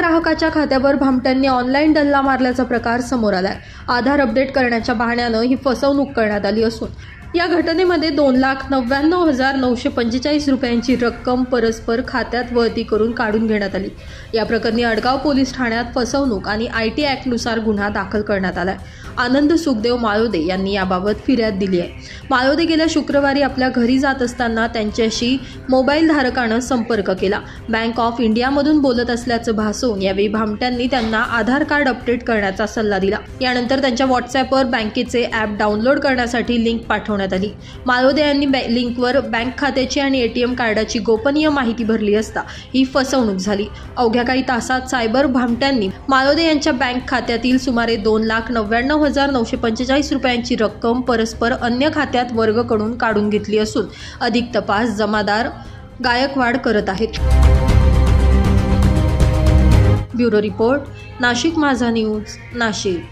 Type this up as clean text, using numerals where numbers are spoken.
ग्राहकाच्या खात्यावर भामट्यांनी ऑनलाईन डल्ला मारल्याचा प्रकार समोर आलाय। आधार अपडेट करण्याच्या बहाण्यानं ही फसवणूक करण्यात आली असून या घटनेमध्ये 2,99,945 रुपयांची रक्कम परस्पर खात्यात वळती करून काढून घेण्यात आली। या प्रकरणी अडगाव पोलीस ठाण्यात फसवणूक आणि IT ॲक्टनुसार गुन्हा दाखल करण्यात आलाय। आनंद सुखदेव माळोदे यांनी याबाबत फिर्याद दिली आहे। माळोदे गेल्या शुक्रवारी आपल्या घरी जात असताना त्यांच्याशी मोबाईल धारकानं संपर्क केला। बँक ऑफ इंडियामधून बोलत असल्याचं भासवून यावेळी भामट्यांनी त्यांना आधार कार्ड अपडेट करण्याचा सल्ला दिला। यानंतर त्यांच्या व्हॉट्सॲपवर बँकेचे ॲप डाउनलोड करण्यासाठी लिंक पाठवण्यात आली। माळोदे यांनी लिंकवर बँक खात्याची आणि ATM कार्डाची गोपनीय माहिती भरली असता ही फसवणूक झाली। अवघ्या काही तासात सायबर भामट्यांनी माळोदे यांच्या बँक खात्यातील सुमारे 2,99,945 रुपयांची रक्कम परस्पर अन्य खात्यात वर्ग करून काढून घेतली असून अधिक तपास जमादार गायकवाड करत आहेत। ब्युरो रिपोर्ट, नाशिक माझा न्यूज, नाशिक।